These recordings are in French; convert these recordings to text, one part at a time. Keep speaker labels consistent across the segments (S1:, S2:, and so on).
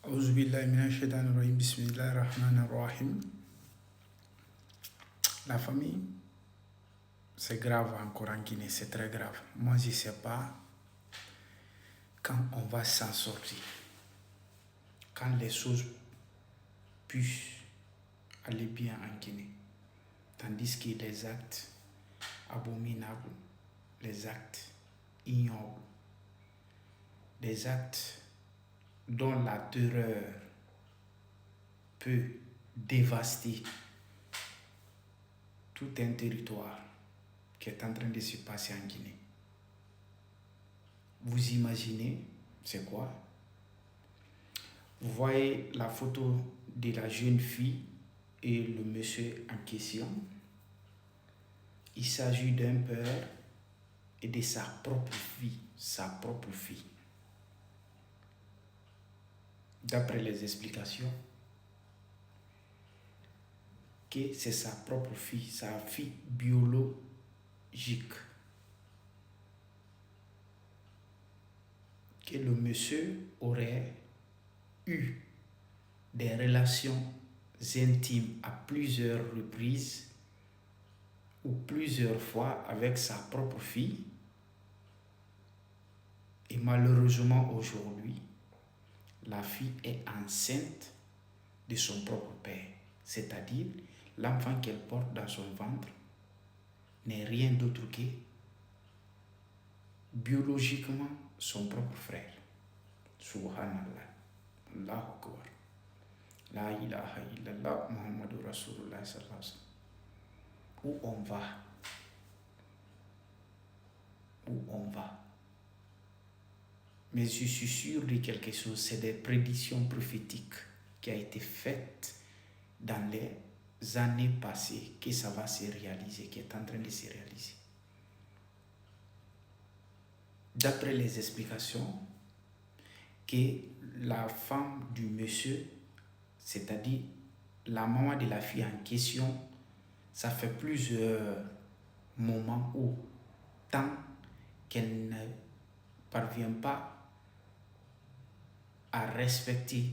S1: Auzu billahi minash shaitanir rajim. Bismillahir rahmanir rahim. La famille, c'est grave encore en Guinée, c'est très grave. Moi, je ne sais pas quand on va s'en sortir. Quand les choses puissent aller bien en Guinée. Tandis que les actes abominables, les actes ignobles, des actes dont la terreur peut dévaster tout un territoire qui est en train de se passer en Guinée. Vous imaginez, c'est quoi? Vous voyez la photo de la jeune fille et le monsieur en question. Il s'agit d'un père et de sa propre fille, D'après les explications, que c'est sa propre fille, sa fille biologique. Que le monsieur aurait eu des relations intimes à plusieurs reprises ou plusieurs fois avec sa propre fille. Et malheureusement aujourd'hui, la fille est enceinte de son propre père. C'est-à-dire, l'enfant qu'elle porte dans son ventre n'est rien d'autre que biologiquement son propre frère. Subhanallah. Allahu Akbar. La ilaha illallah Muhammadur Rasulullah sallallahu alayhi wa sallam. Où on va? Où on va? Mais je suis sûr de quelque chose, c'est des prédictions prophétiques qui ont été faites dans les années passées, que ça va se réaliser, qui est en train de se réaliser. D'après les explications, que la femme du monsieur, c'est-à-dire la maman de la fille en question, ça fait plusieurs moments ou temps qu'elle ne parvient pas à respecter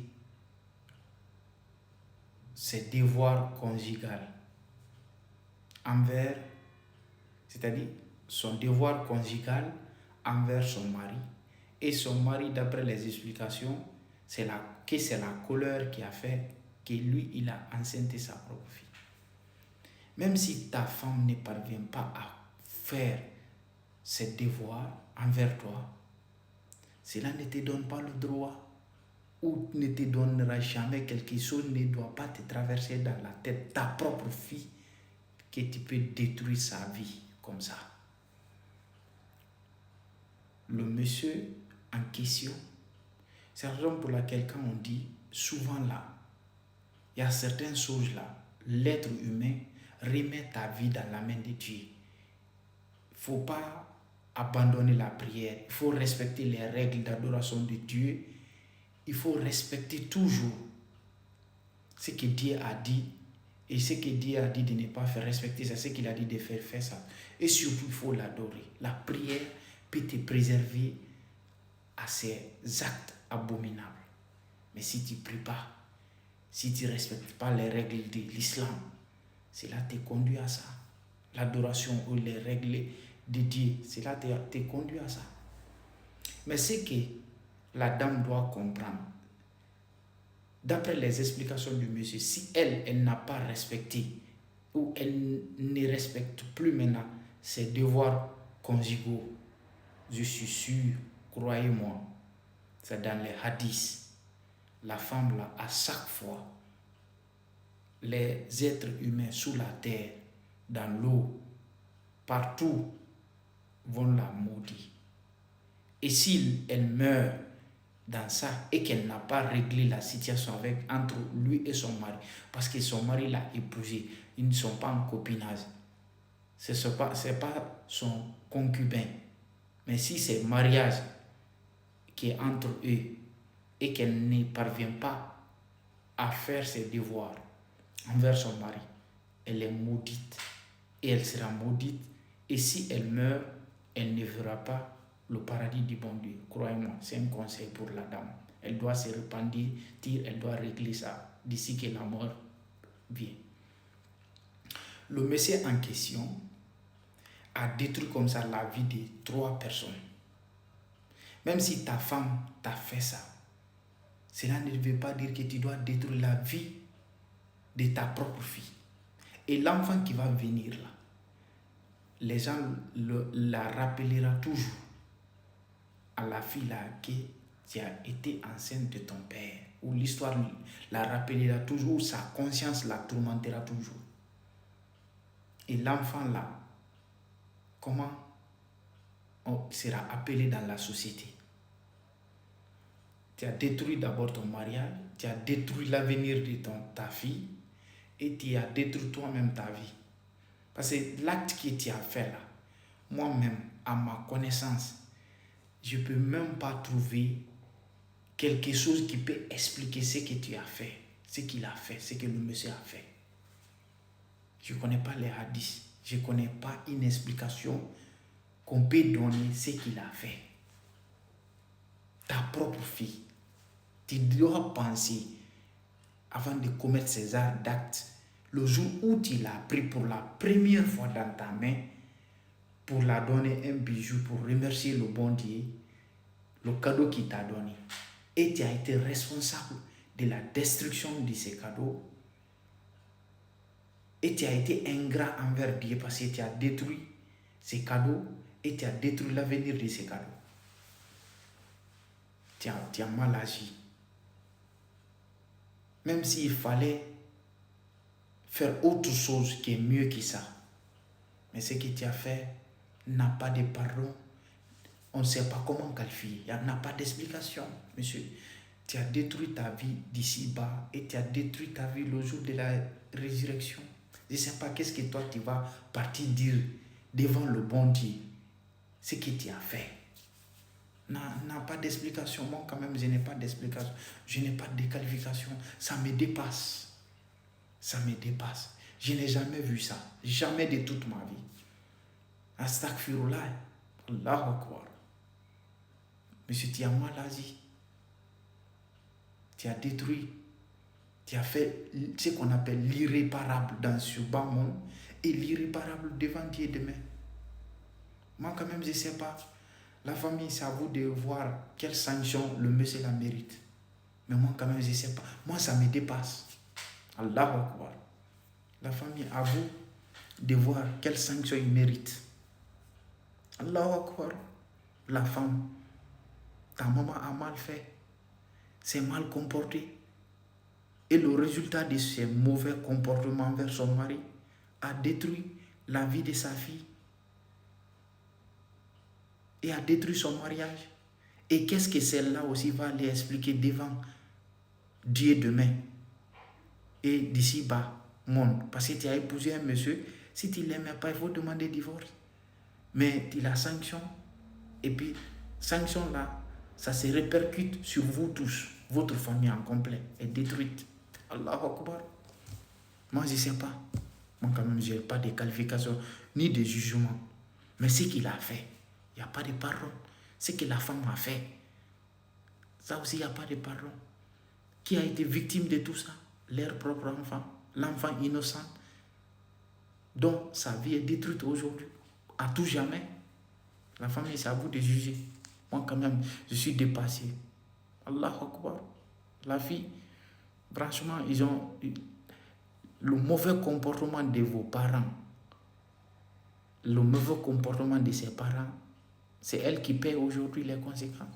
S1: ses devoirs conjugaux envers, c'est-à-dire son devoir conjugal envers son mari. Et son mari, d'après les explications, c'est la colère qui a fait que lui, il a enceinté sa propre fille. Même si ta femme ne parvient pas à faire ses devoirs envers toi, cela ne te donne pas le droit ou ne te donnera jamais quelque chose, ne doit pas te traverser dans la tête, ta propre fille, que tu peux détruire sa vie comme ça. Le monsieur en question, c'est la raison pour laquelle quand on dit souvent là, il y a certaines choses là, l'être humain remet ta vie dans la main de Dieu. Il ne faut pas abandonner la prière, il faut respecter les règles d'adoration de Dieu. Il faut respecter toujours ce que Dieu a dit. Et ce que Dieu a dit de ne pas faire, respecter ça, ce qu'il a dit de faire, faire ça. Et surtout, il faut l'adorer. La prière peut te préserver à ces actes abominables. Mais si tu ne pries pas, si tu ne respectes pas les règles de l'islam, cela te conduit à ça. L'adoration ou les règles de Dieu, cela te conduit à ça. Mais ce que la dame doit comprendre, d'après les explications du monsieur, si elle n'a pas respecté ou elle ne respecte plus maintenant ses devoirs conjugaux, je suis sûr, croyez-moi, c'est dans les hadiths, la femme là, à chaque fois, les êtres humains sous la terre, dans l'eau, partout, vont la maudire. Et si elle meurt dans ça et qu'elle n'a pas réglé la situation entre lui et son mari, parce que son mari l'a épousé, ils ne sont pas en copinage, ce n'est pas son concubin, mais si c'est mariage qui est entre eux et qu'elle ne parvient pas à faire ses devoirs envers son mari, elle est maudite et elle sera maudite, et si elle meurt, elle ne verra pas le paradis du bon Dieu. Croyez-moi, c'est un conseil pour la dame. Elle doit se repentir, elle doit régler ça d'ici que la mort vient. Le monsieur en question a détruit comme ça la vie de 3 personnes. Même si ta femme t'a fait ça, cela ne veut pas dire que tu dois détruire la vie de ta propre fille. Et l'enfant qui va venir là, les gens la rappelleront toujours à la fille là que tu as été enceinte de ton père. Ou l'histoire la rappellera toujours, ou sa conscience la tourmentera toujours. Et l'enfant là, comment on sera appelé dans la société? Tu as détruit d'abord ton mariage, tu as détruit l'avenir de ta fille, et tu as détruit toi-même ta vie. Parce que l'acte que tu as fait là, moi-même, à ma connaissance, je ne peux même pas trouver quelque chose qui peut expliquer ce que tu as fait, ce qu'il a fait, ce que le monsieur a fait. Je ne connais pas les hadiths, je ne connais pas une explication qu'on peut donner ce qu'il a fait. Ta propre fille, tu dois penser, avant de commettre ces d'actes, le jour où tu l'as pris pour la première fois dans ta main, pour la donner un bijou, pour remercier le bon Dieu, le cadeau qu'il t'a donné. Et tu as été responsable de la destruction de ces cadeaux. Et tu as été ingrat envers Dieu parce que tu as détruit ces cadeaux et tu as détruit l'avenir de ces cadeaux. Tu as mal agi. Même s'il fallait faire autre chose qui est mieux que ça. Mais ce que tu as fait n'a pas de pardon. On ne sait pas comment qualifier. Il n'y a pas d'explication, monsieur. Tu as détruit ta vie d'ici-bas et tu as détruit ta vie le jour de la résurrection. Je ne sais pas qu'est-ce que toi tu vas partir dire devant le bon Dieu. Ce que tu as fait n'a pas d'explication. Moi, quand même, je n'ai pas d'explication. Je n'ai pas de qualification. Ça me dépasse. Ça me dépasse. Je n'ai jamais vu ça. Jamais de toute ma vie. Astaghfirullah. Allahu Akbar. Monsieur, tu as mal agi. Tu as détruit. Tu as fait ce qu'on appelle l'irréparable dans ce bas monde et l'irréparable devant Dieu demain. Moi, quand même, je ne sais pas. La famille, c'est à vous de voir quelle sanction le monsieur la mérite. Mais moi, quand même, je ne sais pas. Moi, ça me dépasse. Allahu Akbar. La famille, à vous de voir quelle sanction il mérite. Allahu Akbar. La femme, ta maman a mal fait. C'est mal comporté. Et le résultat de ces mauvais comportements envers son mari a détruit la vie de sa fille. Et a détruit son mariage. Et qu'est-ce que celle-là aussi va aller expliquer devant Dieu demain et d'ici bas monde? Parce que tu as épousé un monsieur, si tu ne l'aimais pas, il faut demander divorce. Mais tu la sanction. Et puis, sanction là, ça se répercute sur vous tous. Votre famille en complet est détruite. Allahu Akbar. Moi, je ne sais pas. Moi, quand même, je n'ai pas de qualification ni de jugement. Mais ce qu'il a fait, il n'y a pas de pardon. Ce que la femme a fait, ça aussi, il n'y a pas de pardon. Qui a été victime de tout ça? Leur propre enfant, l'enfant innocent, dont sa vie est détruite aujourd'hui, à tout jamais. La famille, c'est à vous de juger. Moi, quand même, je suis dépassé. Allahu Akbar. La fille, franchement, ils ont le mauvais comportement de vos parents. Le mauvais comportement de ses parents, c'est elle qui paie aujourd'hui les conséquences.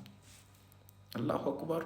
S1: Allahu Akbar.